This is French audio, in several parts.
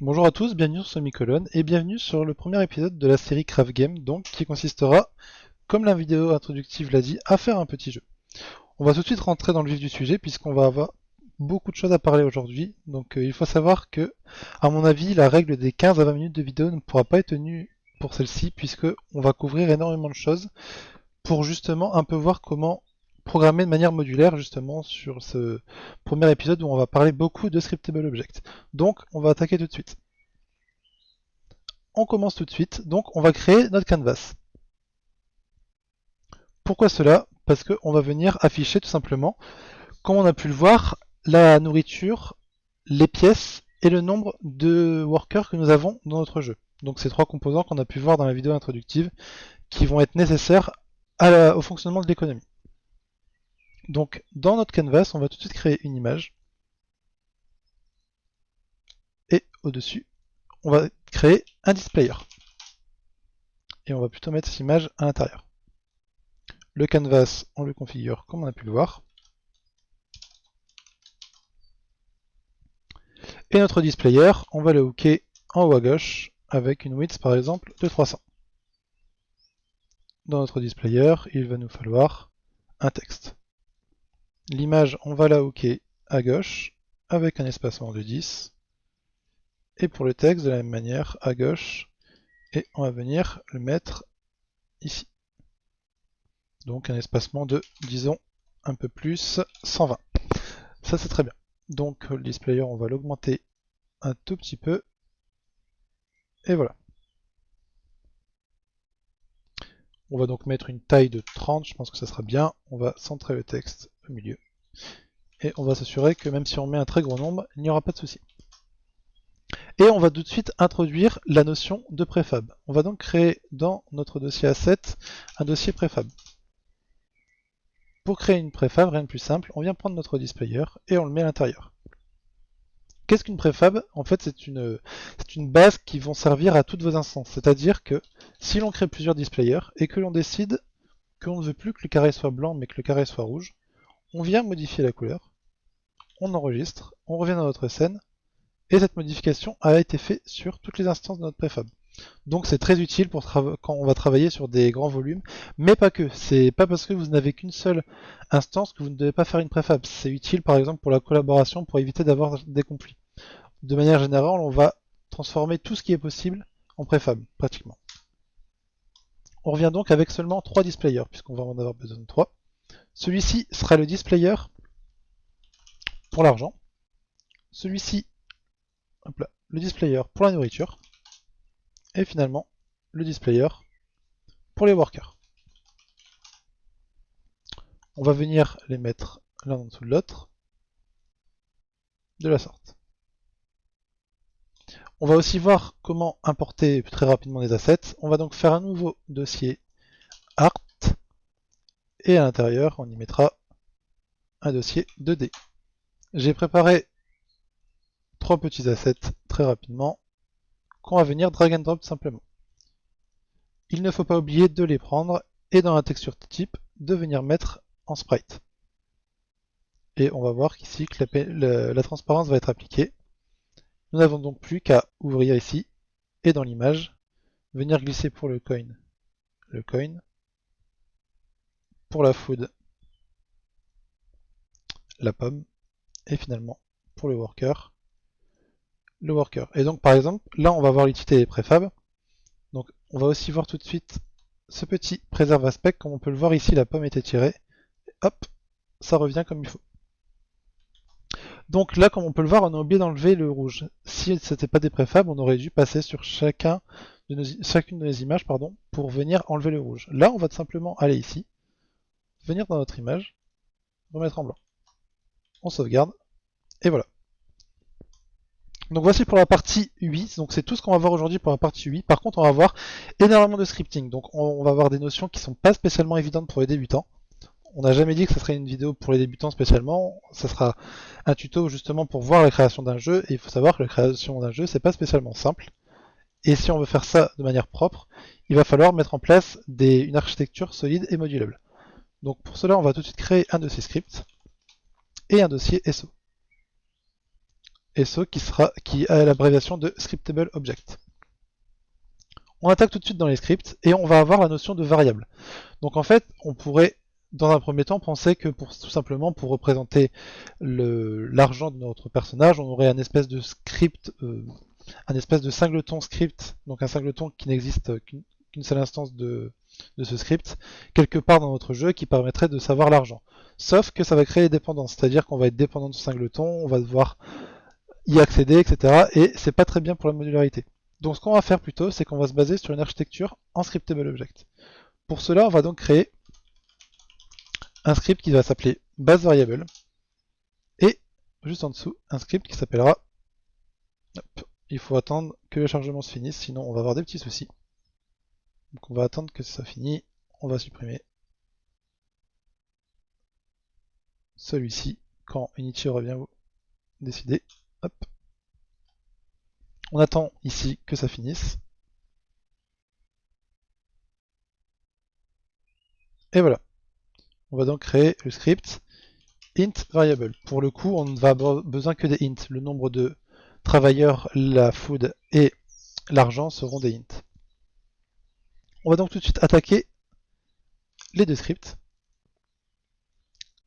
Bonjour à tous, bienvenue sur Semicolon et bienvenue sur le premier épisode de la série Craft Game, donc qui consistera, comme la vidéo introductive l'a dit, à faire un petit jeu. On va tout de suite rentrer dans le vif du sujet puisqu'on va avoir beaucoup de choses à parler aujourd'hui. Donc il faut savoir que, à mon avis, la règle des 15 à 20 minutes de vidéo ne pourra pas être tenue pour celle-ci puisque on va couvrir énormément de choses pour justement un peu voir comment programmer de manière modulaire justement sur ce premier épisode où on va parler beaucoup de Scriptable Object. Donc on va attaquer tout de suite. On commence tout de suite, donc on va créer notre canvas. Pourquoi cela? Parce qu'on va venir afficher tout simplement, comme on a pu le voir, la nourriture, les pièces et le nombre de workers que nous avons dans notre jeu. Donc ces trois composants qu'on a pu voir dans la vidéo introductive qui vont être nécessaires au fonctionnement de l'économie. Donc dans notre canvas, on va tout de suite créer une image. Et au-dessus, on va créer un displayer. Et on va plutôt mettre cette image à l'intérieur. Le canvas, on le configure comme on a pu le voir. Et notre displayer, on va le hooker en haut à gauche avec une width par exemple de 300. Dans notre displayer, il va nous falloir un texte. L'image, on va la hooker à gauche avec un espacement de 10. Et pour le texte, de la même manière, à gauche. Et on va venir le mettre ici. Donc un espacement de, disons, un peu plus, 120. Ça c'est très bien. Donc le displayer, on va l'augmenter un tout petit peu. Et voilà. On va donc mettre une taille de 30, je pense que ça sera bien. On va centrer le texte au milieu. Et on va s'assurer que même si on met un très gros nombre, il n'y aura pas de souci. Et on va tout de suite introduire la notion de préfab. On va donc créer dans notre dossier asset un dossier préfab. Pour créer une préfab, rien de plus simple, on vient prendre notre displayer et on le met à l'intérieur. Qu'est-ce qu'une préfab? En fait, c'est une base qui vont servir à toutes vos instances. C'est-à-dire que si l'on crée plusieurs displayers et que l'on décide qu'on ne veut plus que le carré soit blanc mais que le carré soit rouge, on vient modifier la couleur, on enregistre, on revient dans notre scène, et cette modification a été faite sur toutes les instances de notre préfab. Donc c'est très utile pour quand on va travailler sur des grands volumes, mais pas que. C'est pas parce que vous n'avez qu'une seule instance que vous ne devez pas faire une préfab. C'est utile par exemple pour la collaboration, pour éviter d'avoir des conflits. De manière générale, on va transformer tout ce qui est possible en préfab, pratiquement. On revient donc avec seulement 3 displayers, puisqu'on va en avoir besoin de 3. Celui-ci sera le displayer pour l'argent. Celui-ci, le displayer pour la nourriture. Et finalement, le displayer pour les workers. On va venir les mettre l'un en dessous de l'autre, de la sorte. On va aussi voir comment importer très rapidement des assets. On va donc faire un nouveau dossier art, et à l'intérieur, on y mettra un dossier 2D. J'ai préparé 3 petits assets très rapidement, qu'on va venir drag and drop simplement. Il ne faut pas oublier de les prendre, et dans la texture type, de venir mettre en sprite. Et on va voir qu'ici que la transparence va être appliquée. Nous n'avons donc plus qu'à ouvrir ici, et dans l'image, venir glisser pour le coin, pour la food, la pomme, et finalement, pour le worker. Et donc par exemple, là on va voir l'utilité des préfabs. Donc on va aussi voir tout de suite ce petit préserve aspect, comme on peut le voir ici, la pomme est étirée. Hop, ça revient comme il faut. Donc là, comme on peut le voir, on a oublié d'enlever le rouge. Si ce n'était pas des préfabs, on aurait dû passer sur chacune de nos images pour venir enlever le rouge. Là, on va tout simplement aller ici, venir dans notre image, remettre en blanc. On sauvegarde, et voilà. Donc voici pour la partie UI, donc c'est tout ce qu'on va voir aujourd'hui pour la partie UI. Par contre, on va voir énormément de scripting, donc on va voir des notions qui ne sont pas spécialement évidentes pour les débutants. On n'a jamais dit que ce serait une vidéo pour les débutants spécialement, ça sera un tuto justement pour voir la création d'un jeu, et il faut savoir que la création d'un jeu, c'est pas spécialement simple. Et si on veut faire ça de manière propre, il va falloir mettre en place une architecture solide et modulable. Donc pour cela, on va tout de suite créer un dossier script et un dossier SO. SO qui a l'abréviation de Scriptable Object. On attaque tout de suite dans les scripts et on va avoir la notion de variable. Donc en fait, on pourrait dans un premier temps penser que tout simplement pour représenter l'argent de notre personnage, on aurait un espèce de script, un espèce de singleton script, donc un singleton qui n'existe qu'une seule instance de ce script, quelque part dans notre jeu qui permettrait de savoir l'argent. Sauf que ça va créer des dépendances, c'est-à-dire qu'on va être dépendant de ce singleton, on va devoir y accéder, etc. Et c'est pas très bien pour la modularité. Donc ce qu'on va faire plutôt, c'est qu'on va se baser sur une architecture en Scriptable Object. Pour cela, on va donc créer un script qui va s'appeler base variable et juste en dessous un script qui s'appellera, il faut attendre que le chargement se finisse, sinon on va avoir des petits soucis. Donc on va attendre que ça finisse, on va supprimer celui-ci quand Unity aura bien décidé. Hop. On attend ici que ça finisse. Et voilà. On va donc créer le script int variable. Pour le coup, on ne va avoir besoin que des int. Le nombre de travailleurs, la food et l'argent seront des int. On va donc tout de suite attaquer les deux scripts.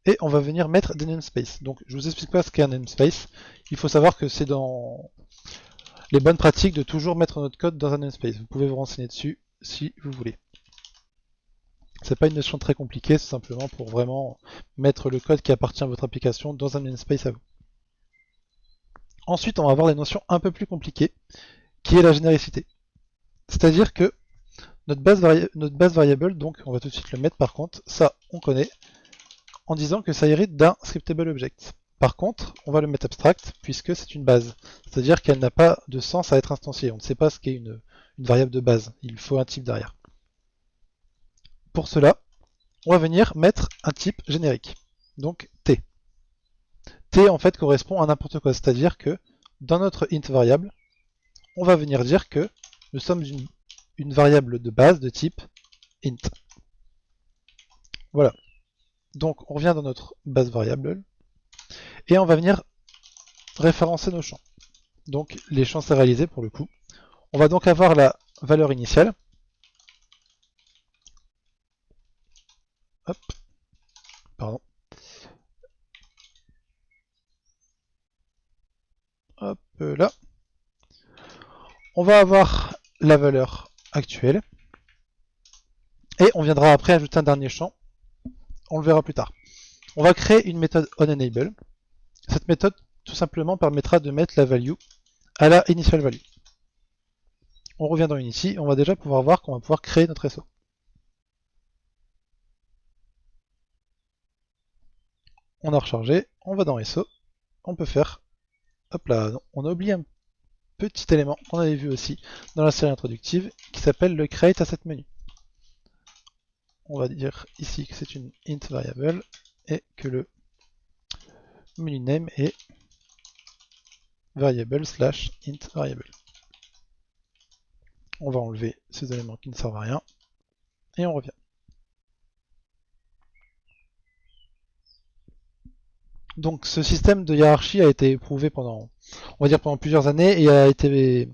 Et on va venir mettre des namespaces. Donc je vous explique pas ce qu'est un namespace. Il faut savoir que c'est dans les bonnes pratiques de toujours mettre notre code dans un namespace. Vous pouvez vous renseigner dessus si vous voulez. C'est pas une notion très compliquée, c'est simplement pour vraiment mettre le code qui appartient à votre application dans un namespace à vous. Ensuite, on va avoir des notions un peu plus compliquées, qui est la généricité. C'est-à-dire que notre base variable, donc on va tout de suite le mettre par contre, ça on connaît, en disant que ça hérite d'un scriptable object. Par contre, on va le mettre abstract, puisque c'est une base. C'est-à-dire qu'elle n'a pas de sens à être instanciée. On ne sait pas ce qu'est une variable de base. Il faut un type derrière. Pour cela, on va venir mettre un type générique. Donc T. T en fait correspond à n'importe quoi. C'est-à-dire que dans notre int variable, on va venir dire que nous sommes une variable de base de type int. Voilà. Donc on revient dans notre base variable et on va venir référencer nos champs. Donc les champs sérialisés pour le coup. On va donc avoir la valeur initiale. Hop. Pardon. Hop là. On va avoir la valeur actuelle. Et on viendra après ajouter un dernier champ. On le verra plus tard. On va créer une méthode onEnable. Cette méthode tout simplement permettra de mettre la value à la initial value. On revient dans Unity, on va déjà pouvoir voir qu'on va pouvoir créer notre SO. On a rechargé, on va dans SO, on peut faire, hop là, non, on a oublié un petit élément qu'on avait vu aussi dans la série introductive qui s'appelle le create asset menu. On va dire ici que c'est une int variable et que le menu name est variable slash int variable. On va enlever ces éléments qui ne servent à rien et on revient. Donc ce système de hiérarchie a été éprouvé pendant, on va dire pendant plusieurs années et a été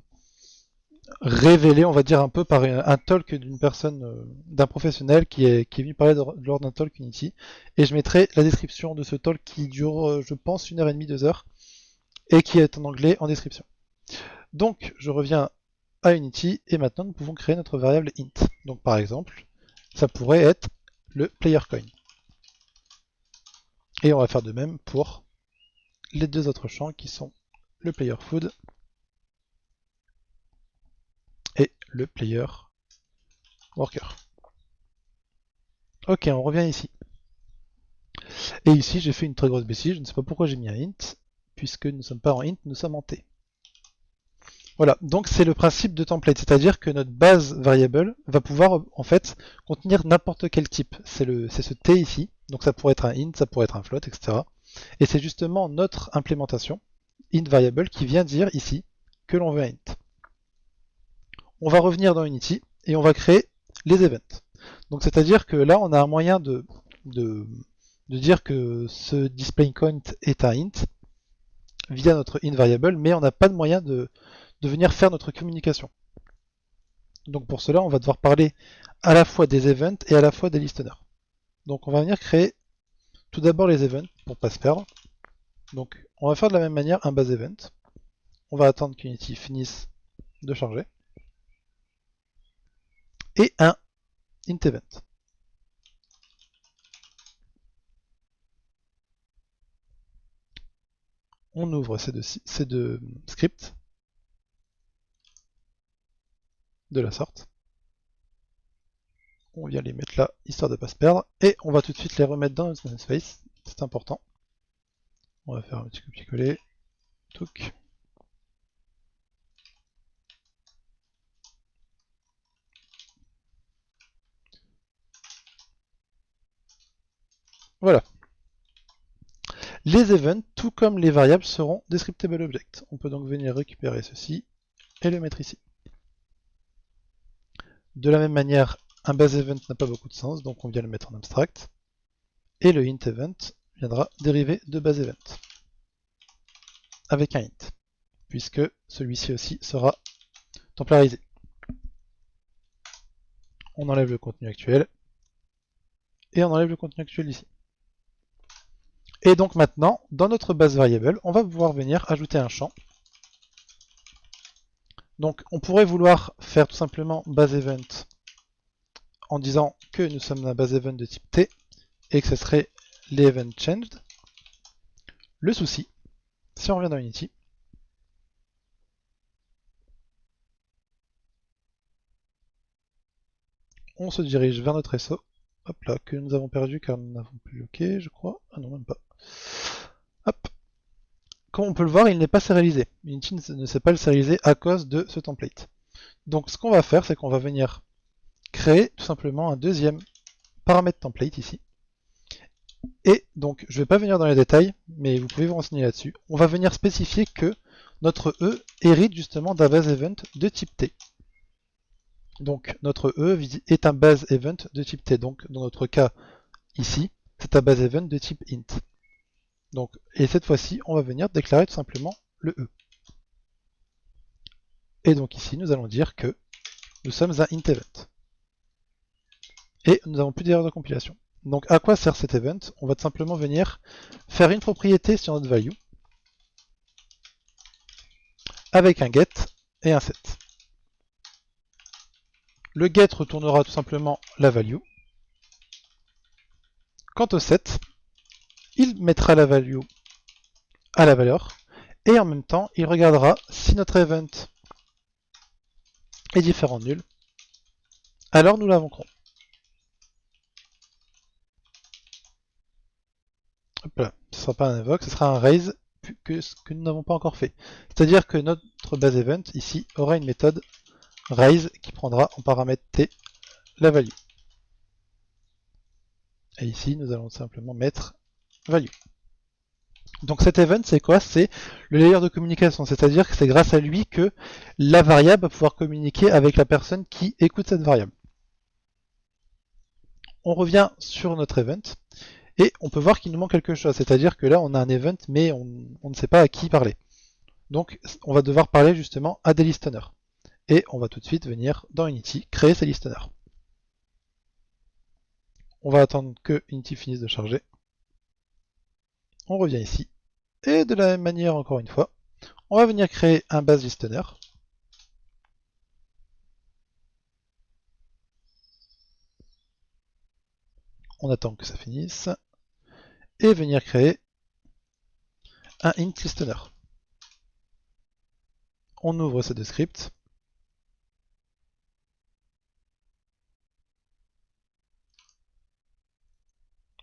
révélé, on va dire un peu par un talk d'une personne, d'un professionnel qui est venu parler lors d'un talk Unity. Et je mettrai la description de ce talk qui dure, je pense, 1h30, 2 heures, et qui est en anglais en description. Donc je reviens à Unity et maintenant nous pouvons créer notre variable int. Donc par exemple, ça pourrait être le player coin. Et on va faire de même pour les deux autres champs qui sont le player food et le player worker. Ok, on revient ici. Et ici, j'ai fait une très grosse bêtise, je ne sais pas pourquoi j'ai mis un int, puisque nous ne sommes pas en int, nous sommes en t. Voilà, donc c'est le principe de template, c'est-à-dire que notre base variable va pouvoir en fait contenir n'importe quel type. C'est ce t ici, donc ça pourrait être un int, ça pourrait être un float, etc. Et c'est justement notre implémentation, int variable, qui vient dire ici que l'on veut un int. On va revenir dans Unity et on va créer les events. Donc c'est-à-dire que là, on a un moyen de dire que ce displayPoint est un int. via notre inVariable, mais on n'a pas de moyen de venir faire notre communication. Donc pour cela, on va devoir parler à la fois des events et à la fois des listeners. Donc on va venir créer tout d'abord les events pour ne pas se perdre. Donc on va faire de la même manière un base event. On va attendre qu'Unity finisse de charger. Et un int event. On ouvre ces deux scripts de la sorte. On vient les mettre là, histoire de ne pas se perdre. Et on va tout de suite les remettre dans notre namespace. C'est important. On va faire un petit copier-coller. Touc. Voilà. Les events, tout comme les variables, seront descriptable objects. On peut donc venir récupérer ceci et le mettre ici. De la même manière, un base event n'a pas beaucoup de sens, donc on vient le mettre en abstract. Et le int event viendra dériver de base event avec un int, puisque celui-ci aussi sera templarisé. On enlève le contenu actuel et on enlève le contenu actuel ici. Et donc maintenant, dans notre base variable, on va pouvoir venir ajouter un champ. Donc on pourrait vouloir faire tout simplement base event en disant que nous sommes un base event de type T et que ce serait les event changed. Le souci, si on revient dans Unity, on se dirige vers notre SO, hop là, que nous avons perdu car nous n'avons plus loqué, je crois. Ah non, même pas. Hop. Comme on peut le voir, il n'est pas sérialisé. Unity ne sait pas le sérialiser à cause de ce template. Donc ce qu'on va faire, c'est qu'on va venir créer tout simplement un deuxième paramètre template ici. Et donc, je ne vais pas venir dans les détails, mais vous pouvez vous renseigner là-dessus. On va venir spécifier que notre E hérite justement d'un base event de type T. Donc, notre E est un base event de type T. Donc, dans notre cas, ici, c'est un base event de type int. Donc, et cette fois-ci, on va venir déclarer tout simplement le E. Et donc ici, nous allons dire que nous sommes un int event. Et nous n'avons plus d'erreur de compilation. Donc à quoi sert cet event? On va tout simplement venir faire une propriété sur notre value avec un get et un set. Le get retournera tout simplement la value. Quant au set, il mettra la value à la valeur et en même temps il regardera si notre event est différent de nul. Alors nous l'invoquerons. Hop là, ce ne sera pas un invoke, ce sera un raise ce que nous n'avons pas encore fait. C'est-à-dire que notre base event ici aura une méthode raise qui prendra en paramètre t la value. Et ici nous allons simplement mettre value. Donc cet event c'est quoi? C'est le layer de communication, c'est-à-dire que c'est grâce à lui que la variable va pouvoir communiquer avec la personne qui écoute cette variable. On revient sur notre event et on peut voir qu'il nous manque quelque chose, c'est-à-dire que là on a un event mais on ne sait pas à qui parler. Donc on va devoir parler justement à des listeners. Et on va tout de suite venir dans Unity créer ces listeners. On va attendre que Unity finisse de charger. On revient ici. Et de la même manière, encore une fois, on va venir créer un base listener. On attend que ça finisse. Et venir créer un int listener. On ouvre ces deux scripts.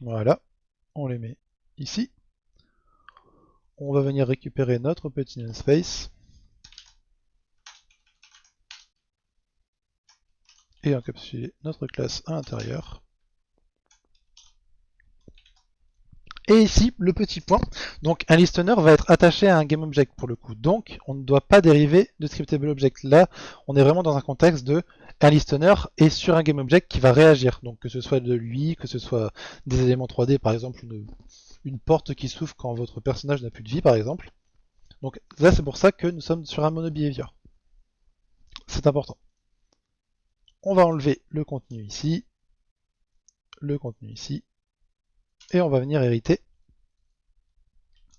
Voilà, on les met ici. On va venir récupérer notre petit namespace et encapsuler notre classe à l'intérieur. Et ici, le petit point, donc un listener va être attaché à un GameObject pour le coup. Donc, on ne doit pas dériver de scriptable object. Là, on est vraiment dans un contexte de un listener est sur un GameObject qui va réagir. Donc, que ce soit de lui, que ce soit des éléments 3D, par exemple une porte qui s'ouvre quand votre personnage n'a plus de vie, par exemple. Donc là, c'est pour ça que nous sommes sur un monobehavior. C'est important. On va enlever le contenu ici, et on va venir hériter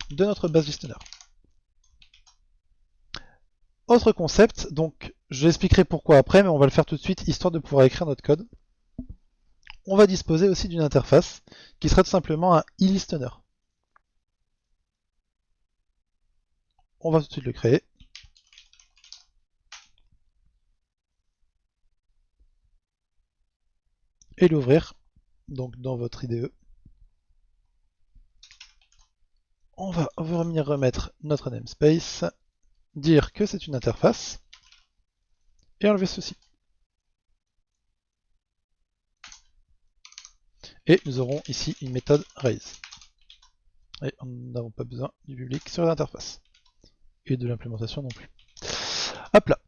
de notre base listener. Autre concept, donc je l'expliquerai pourquoi après, mais on va le faire tout de suite, histoire de pouvoir écrire notre code. On va disposer aussi d'une interface, qui serait tout simplement un e-listener. On va tout de suite le créer. Et l'ouvrir, donc dans votre IDE. On va venir remettre notre namespace, dire que c'est une interface, et enlever ceci. Et nous aurons ici une méthode raise. Et nous n'avons pas besoin du public sur l'interface. Et de l'implémentation non plus. Hop là.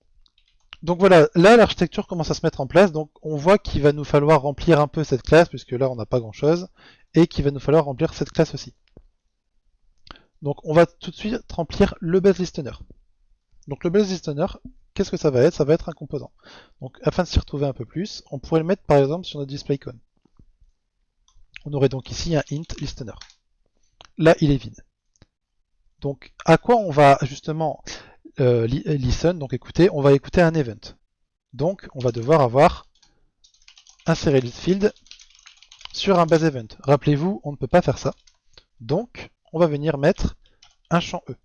Donc voilà, là l'architecture commence à se mettre en place, donc on voit qu'il va nous falloir remplir un peu cette classe, puisque là on n'a pas grand chose, et qu'il va nous falloir remplir cette classe aussi. Donc on va tout de suite remplir le base listener. Donc le base listener, qu'est-ce que ça va être? Ça va être un composant. Donc afin de s'y retrouver un peu plus, on pourrait le mettre par exemple sur notre displayCon. On aurait donc ici un int listener. Là il est vide. Donc à quoi on va justement listen, donc écouter? On va écouter un event. Donc on va devoir avoir insérer le field sur un base event. Rappelez-vous, on ne peut pas faire ça. Donc on va venir mettre un champ E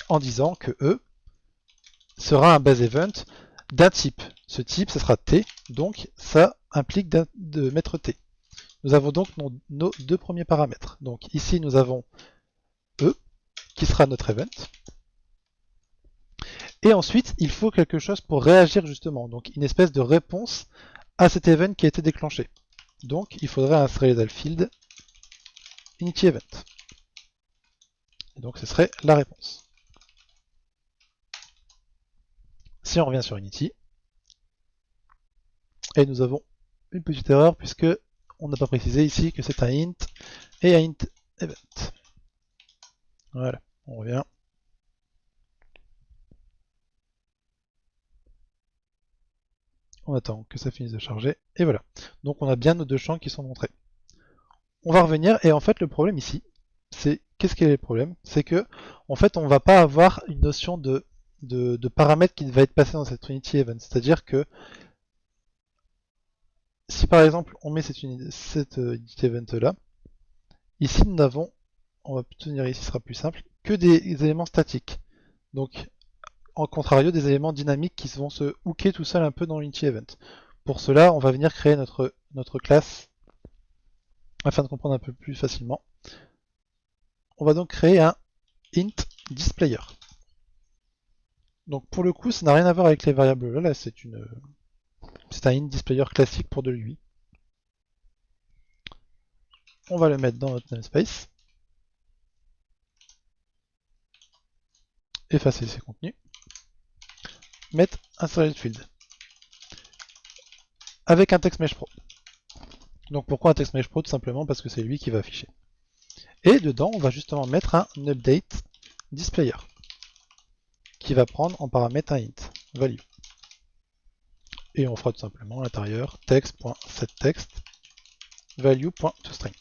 en disant que E sera un base event d'un type. Ce type, ce sera T, donc ça implique de mettre T. Nous avons donc nos deux premiers paramètres. Donc ici, nous avons E, qui sera notre event. Et ensuite, il faut quelque chose pour réagir justement. Donc une espèce de réponse à cet event qui a été déclenché. Donc il faudrait insérer dans le field init event. Et donc ce serait la réponse. Si on revient sur Unity, et nous avons une petite erreur puisque on n'a pas précisé ici que c'est un int et un int event. Voilà, on revient. On attend que ça finisse de charger, et voilà. Donc on a bien nos deux champs qui sont montrés. On va revenir, et en fait le problème ici, c'est, qu'est-ce qui est le problème? C'est que, en fait, on va pas avoir une notion de paramètres qui va être passé dans cette Unity event. C'est-à-dire que, si par exemple on met cette Unity event là, ici nous n'avons, on va plutôt venir ici, ce sera plus simple, que des éléments statiques. Donc, en contrario, des éléments dynamiques qui vont se hooker tout seul un peu dans l'Unity event. Pour cela, on va venir créer notre classe afin de comprendre un peu plus facilement. On va donc créer un int displayer. Donc pour le coup, ça n'a rien à voir avec les variables là, c'est un int displayer classique pour de l'UI. On va le mettre dans notre namespace. Effacer ses contenus. Mettre un solid field. Avec un TextMesh Pro. Donc pourquoi un TextMesh Pro? Tout simplement parce que c'est lui qui va afficher. Et dedans, on va justement mettre un update displayer qui va prendre en paramètre un int value. Et on fera tout simplement à l'intérieur text.setText value.toString.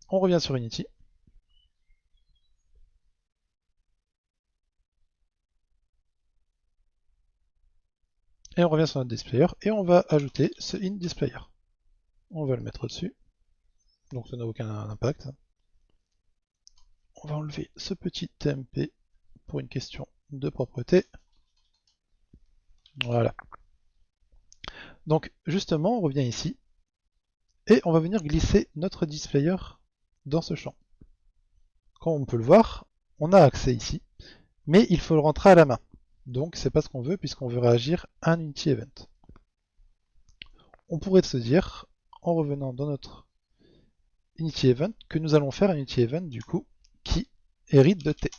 On revient sur Unity. Et on revient sur notre displayer et on va ajouter ce int displayer. On va le mettre au-dessus. Donc ça n'a aucun impact. On va enlever ce petit TMP pour une question de propreté. Voilà. Donc justement, on revient ici et on va venir glisser notre displayer dans ce champ. Comme on peut le voir, on a accès ici, mais il faut le rentrer à la main. Donc c'est pas ce qu'on veut puisqu'on veut réagir à un Unity Event. On pourrait se dire, en revenant dans notre Unity Event, que nous allons faire un Unity Event du coup qui hérite de T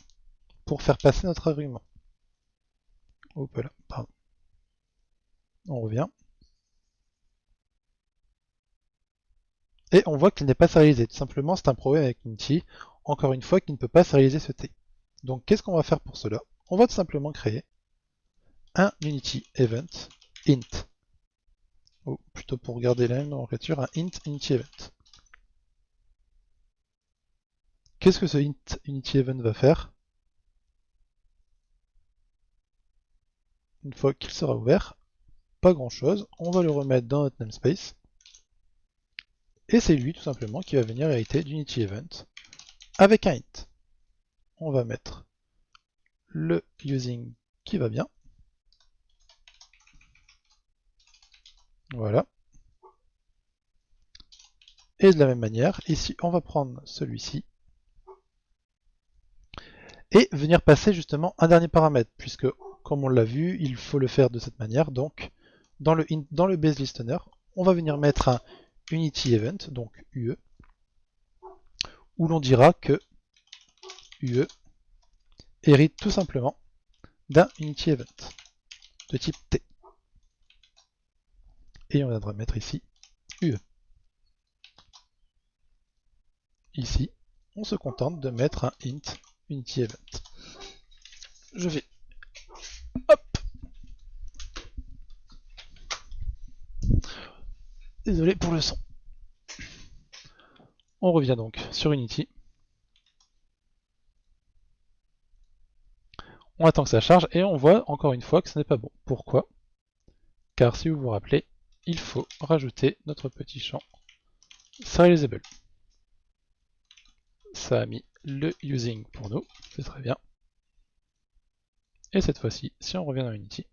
pour faire passer notre argument. Hop là, pardon. On revient. Et on voit qu'il n'est pas sérialisé. Tout simplement, c'est un problème avec Unity. encore une fois, qui ne peut pas réaliser ce T. Donc qu'est-ce qu'on va faire pour cela? On va tout simplement créer un Unity Event int. Ou plutôt pour garder la même nomenclature, un int Unity Event. Qu'est-ce que ce int Unity Event va faire? Une fois qu'il sera ouvert, pas grand chose, on va le remettre dans notre namespace. Et c'est lui tout simplement qui va venir hériter d'Unity Event avec un int. On va mettre le using qui va bien. Voilà. Et de la même manière, ici on va prendre celui-ci et venir passer justement un dernier paramètre, puisque comme on l'a vu, il faut le faire de cette manière. Donc dans le base listener, on va venir mettre un Unity Event, donc UE, où l'on dira que UE hérite tout simplement d'un Unity Event de type T. Et on viendra mettre ici UE. Ici, on se contente de mettre un int Unity Event. Je vais... Hop! Désolé pour le son. On revient donc sur Unity. On attend que ça charge et on voit encore une fois que ce n'est pas bon. Pourquoi? Car si vous vous rappelez, il faut rajouter notre petit champ serializable. Ça a mis le using pour nous, c'est très bien. Et cette fois-ci, si on revient dans Unity,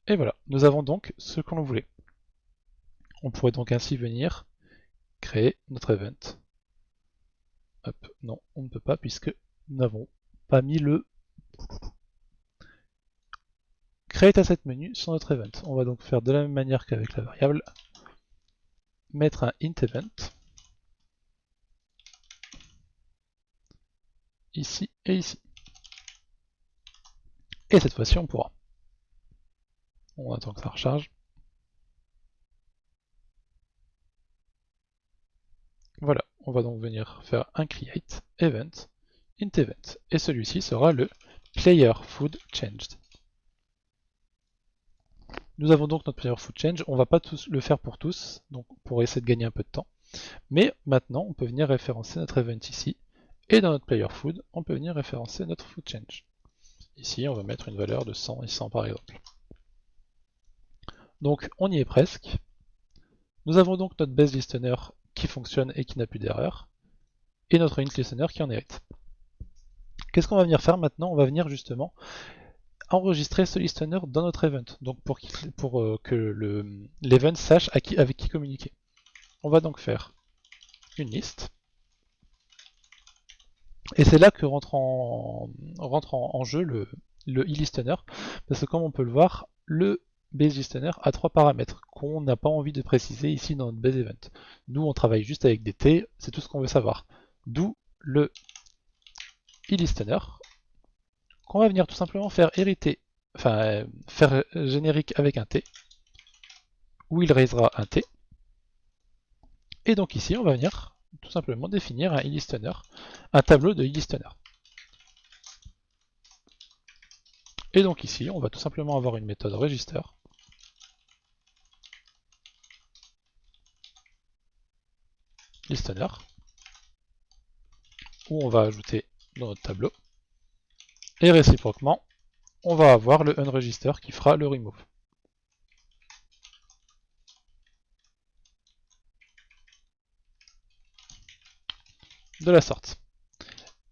et voilà, nous avons donc ce que l'on voulait. On pourrait donc ainsi venir créer notre event. Hop, non, on ne peut pas puisque nous n'avons pas mis le create asset menu sur notre event. On va donc faire de la même manière qu'avec la variable, mettre un int event ici et ici. Et cette fois-ci on pourra. On attend que ça recharge. Voilà, on va donc venir faire un create event int event et celui-ci sera le player food changed. Nous avons donc notre player food change, on va pas tous le faire pour tous, donc pour essayer de gagner un peu de temps. Mais maintenant, on peut venir référencer notre event ici, et dans notre player food, on peut venir référencer notre food change. Ici, on va mettre une valeur de 100 et 100 par exemple. Donc, on y est presque. Nous avons donc notre base listener qui fonctionne et qui n'a plus d'erreur, et notre int listener qui en hérite. Qu'est-ce qu'on va venir faire maintenant? On va venir justement enregistrer ce listener dans notre event, donc pour que l'event sache avec qui communiquer. On va donc faire une liste, et c'est là que rentre en jeu le e-listener, parce que comme on peut le voir, le base listener a 3 paramètres qu'on n'a pas envie de préciser ici dans notre base event. Nous on travaille juste avec des T, c'est tout ce qu'on veut savoir. D'où le e-listener, qu'on va venir tout simplement faire hériter, enfin faire générique avec un T, où il raisera un T. Et donc ici, on va venir tout simplement définir un e-listener, un tableau de e-listener. Et donc ici, on va tout simplement avoir une méthode register, listener, où on va ajouter dans notre tableau, et réciproquement, on va avoir le unregister qui fera le remove. De la sorte.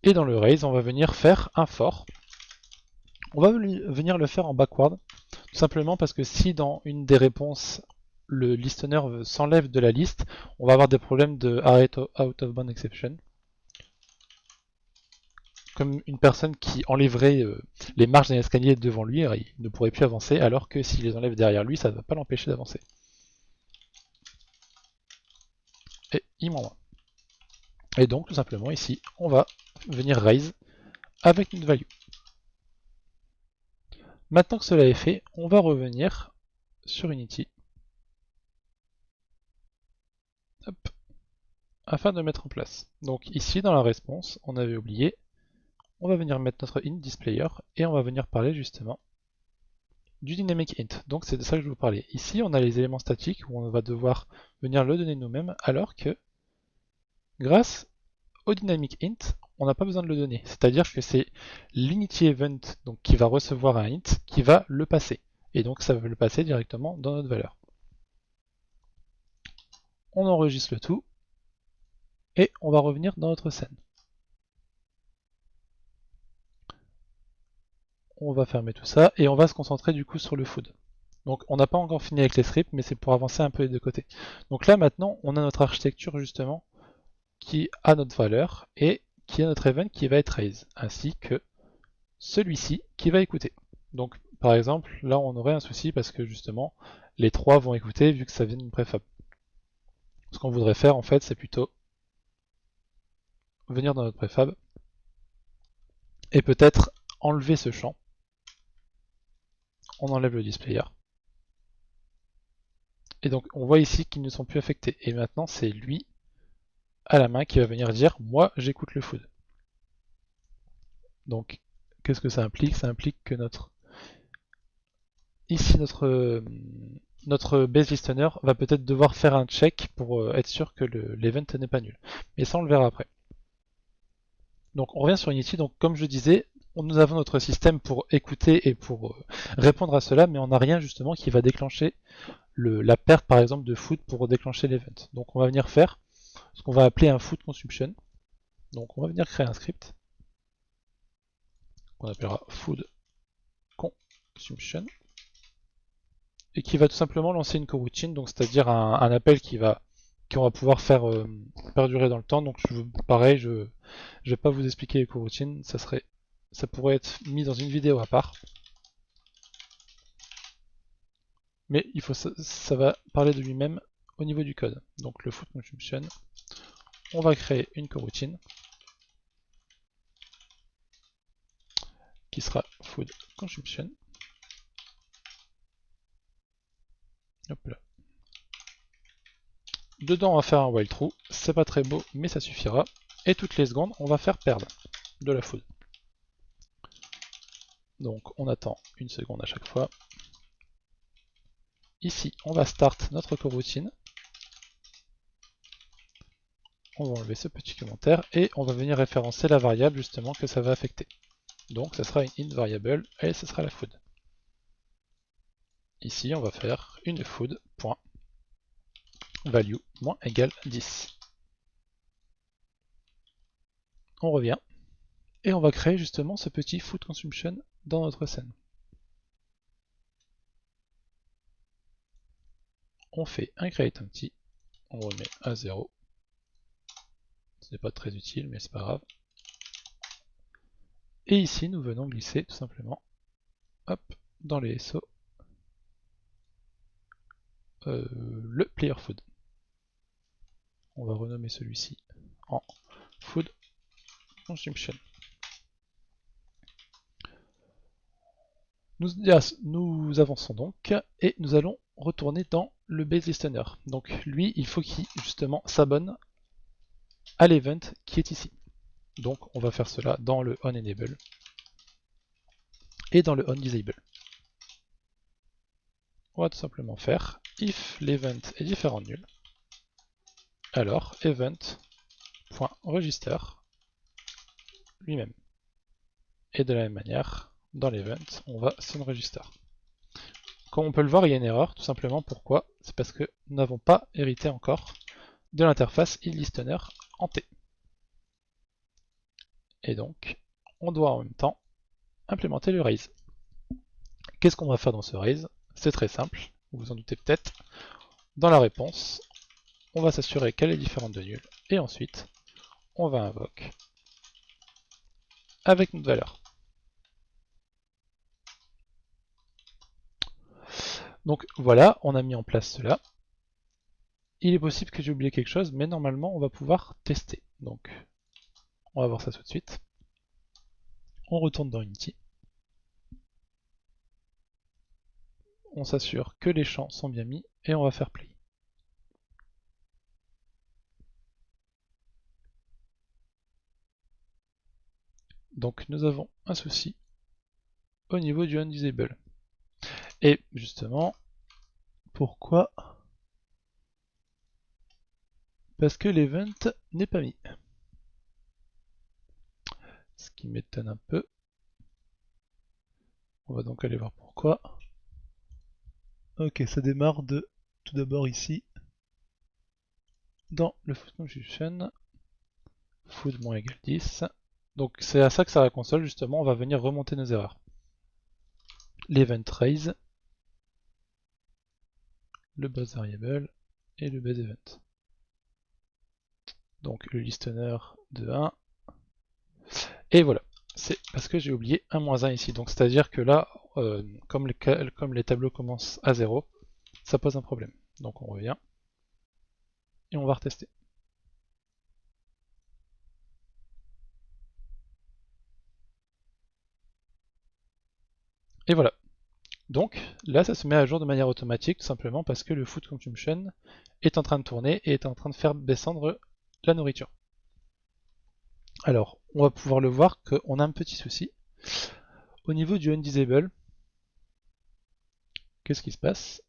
Et dans le raise, on va venir faire un for. On va venir le faire en backward, tout simplement parce que si dans une des réponses, le listener s'enlève de la liste, on va avoir des problèmes de out of bound exception. Comme une personne qui enlèverait les marges d'un escalier devant lui, il ne pourrait plus avancer, alors que s'il les enlève derrière lui, ça ne va pas l'empêcher d'avancer. Et il m'en va. Et donc, tout simplement, ici, on va venir raise avec une value. Maintenant que cela est fait, on va revenir sur Unity. hop, afin de mettre en place. Donc ici dans la réponse, on avait oublié, on va venir mettre notre int displayer et on va venir parler justement du dynamic int. Donc c'est de ça que je vous parlais. Ici on a les éléments statiques où on va devoir venir le donner nous-mêmes, alors que grâce au dynamic int, on n'a pas besoin de le donner. C'est-à-dire que c'est l'inity event donc, qui va recevoir un int qui va le passer. Et donc ça va le passer directement dans notre valeur. On enregistre le tout et on va revenir dans notre scène. On va fermer tout ça et on va se concentrer du coup sur le food. Donc on n'a pas encore fini avec les scripts, mais c'est pour avancer un peu des deux côtés. Donc là maintenant, on a notre architecture justement qui a notre valeur et qui a notre event qui va être raise, ainsi que celui-ci qui va écouter. Donc par exemple, là on aurait un souci parce que justement les trois vont écouter vu que ça vient d'une préfab. Ce qu'on voudrait faire en fait, c'est plutôt venir dans notre préfab et peut-être enlever ce champ. On enlève le displayer. Et donc on voit ici qu'ils ne sont plus affectés. Et maintenant c'est lui à la main qui va venir dire moi j'écoute le food. Donc qu'est-ce que ça implique? Ça implique que ici notre base listener va peut-être devoir faire un check pour être sûr que l'event n'est pas nul. Mais ça on le verra après. Donc on revient sur Unity, donc comme je disais, nous avons notre système pour écouter et pour répondre à cela, mais on n'a rien justement qui va déclencher la perte par exemple de food pour déclencher l'event. Donc on va venir faire ce qu'on va appeler un food consumption. Donc on va venir créer un script qu'on appellera food consumption et qui va tout simplement lancer une coroutine, donc c'est-à-dire un appel qu'on va pouvoir faire perdurer dans le temps. Donc pareil, je vais pas vous expliquer les coroutines, ça pourrait être mis dans une vidéo à part. Mais ça va parler de lui-même au niveau du code. Donc le food consumption, on va créer une coroutine qui sera food consumption. Hop là. Dedans on va faire un while true, c'est pas très beau mais ça suffira. Et toutes les secondes on va faire perdre de la food. Donc on attend une seconde à chaque fois. Ici on va start notre coroutine. On va enlever ce petit commentaire et on va venir référencer la variable justement que ça va affecter. Donc ça sera une int variable et ce sera la food. Ici on va faire une food.value moins égale 10. On revient et on va créer justement ce petit food consumption dans notre scène. On fait un create empty, on remet à 0. Ce n'est pas très utile mais c'est pas grave. Et ici nous venons glisser tout simplement hop, dans les SO le player food. On va renommer celui-ci en food consumption. Nous avançons donc et nous allons retourner dans le base listener. Donc lui, il faut qu'il justement s'abonne à l'event qui est ici. Donc on va faire cela dans le onEnable et dans le onDisable. On va tout simplement faire if l'event est différent de nul, alors event.register lui-même. Et de la même manière, dans l'event, on va sonRegister. Comme on peut le voir, il y a une erreur, tout simplement. Pourquoi? C'est parce que nous n'avons pas hérité encore de l'interface isListener en T. Et donc, on doit en même temps implémenter le raise. Qu'est-ce qu'on va faire dans ce raise? C'est très simple, vous vous en doutez peut-être. Dans la réponse, on va s'assurer qu'elle est différente de nul, et ensuite, on va invoquer avec notre valeur. Donc voilà, on a mis en place cela. Il est possible que j'ai oublié quelque chose, mais normalement on va pouvoir tester. Donc on va voir ça tout de suite. On retourne dans Unity. On s'assure que les champs sont bien mis et on va faire play. Donc nous avons un souci au niveau du unDisable. Et justement, pourquoi? Parce que l'event n'est pas mis. Ce qui m'étonne un peu. On va donc aller voir pourquoi. Ok, ça démarre de tout d'abord ici, dans le foot conjunction, foot moins égal 10. Donc c'est à ça que sert la console, justement, on va venir remonter nos erreurs. L'event raise, le base variable et le base event. Donc le listener de 1. Et voilà, c'est parce que j'ai oublié un moins 1 ici. Donc c'est-à-dire que là, comme les tableaux commencent à 0, ça pose un problème. Donc on revient et on va retester. Et voilà. Donc là, ça se met à jour de manière automatique, tout simplement parce que le food consumption est en train de tourner et est en train de faire descendre la nourriture. Alors, on va pouvoir le voir qu'on a un petit souci. Au niveau du unDisable, qu'est-ce qui se passe?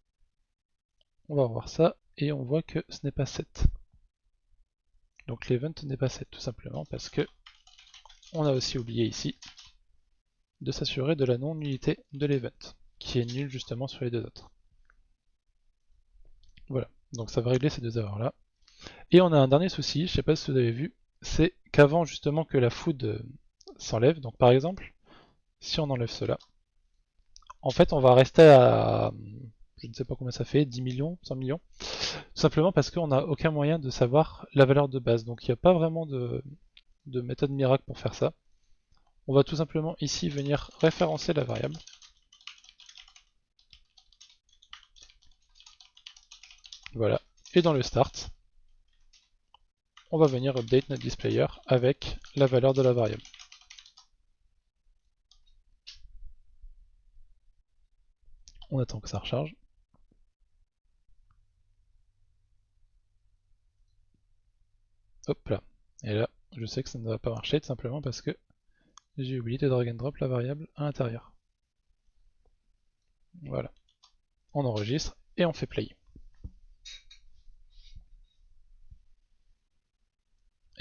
On va voir ça et on voit que ce n'est pas set. Donc l'event n'est pas set, tout simplement parce que on a aussi oublié ici de s'assurer de la non-nullité de l'event, qui est nul justement sur les deux autres. Voilà, donc ça va régler ces deux erreurs-là. Et on a un dernier souci, je ne sais pas si vous avez vu, c'est qu'avant justement que la food s'enlève, donc par exemple, si on enlève cela, en fait on va rester à, je ne sais pas combien ça fait, 10 millions, 100 millions, tout simplement parce qu'on n'a aucun moyen de savoir la valeur de base, donc il n'y a pas vraiment de méthode miracle pour faire ça. On va tout simplement ici venir référencer la variable. Voilà, et dans le start, on va venir update notre displayer avec la valeur de la variable. On attend que ça recharge. Hop là. Et là, je sais que ça ne va pas marcher tout simplement parce que j'ai oublié de drag and drop la variable à l'intérieur. Voilà. On enregistre et on fait play.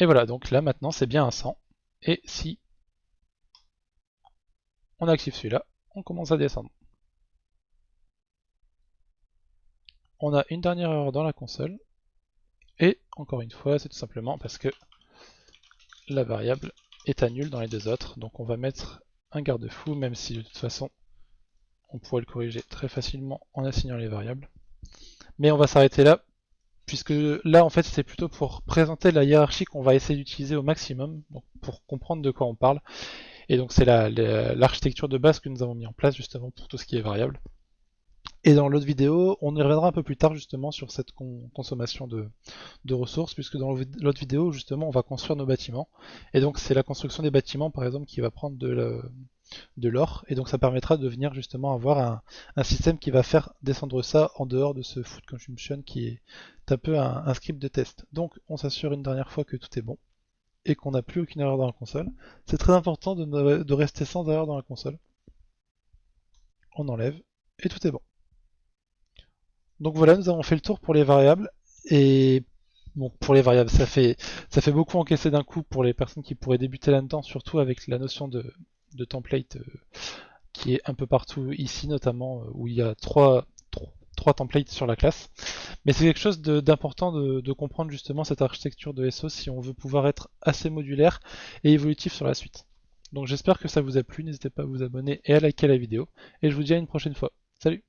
Et voilà, donc là maintenant c'est bien un 100. Et si on active celui-là, on commence à descendre. On a une dernière erreur dans la console. Et encore une fois, c'est tout simplement parce que la variable est à nul dans les deux autres. Donc on va mettre un garde-fou, même si de toute façon on pourrait le corriger très facilement en assignant les variables. Mais on va s'arrêter là, puisque là en fait c'est plutôt pour présenter la hiérarchie qu'on va essayer d'utiliser au maximum, donc pour comprendre de quoi on parle. Et donc c'est l'architecture de base que nous avons mis en place justement pour tout ce qui est variable. Et dans l'autre vidéo, on y reviendra un peu plus tard justement sur cette consommation de ressources, puisque dans l'autre vidéo justement on va construire nos bâtiments. Et donc c'est la construction des bâtiments par exemple qui va prendre de l'or, et donc ça permettra de venir justement avoir un système qui va faire descendre ça en dehors de ce food consumption qui est un peu un script de test. Donc on s'assure une dernière fois que tout est bon et qu'on n'a plus aucune erreur dans la console. C'est très important de rester sans erreur dans la console. On enlève et tout est bon. Donc voilà, nous avons fait le tour pour les variables, et bon, pour les variables, ça fait beaucoup encaisser d'un coup pour les personnes qui pourraient débuter là-dedans, surtout avec la notion de template qui est un peu partout ici, notamment où il y a trois templates sur la classe. Mais c'est quelque chose d'important de comprendre justement cette architecture de SO si on veut pouvoir être assez modulaire et évolutif sur la suite. Donc j'espère que ça vous a plu, n'hésitez pas à vous abonner et à liker la vidéo, et je vous dis à une prochaine fois. Salut!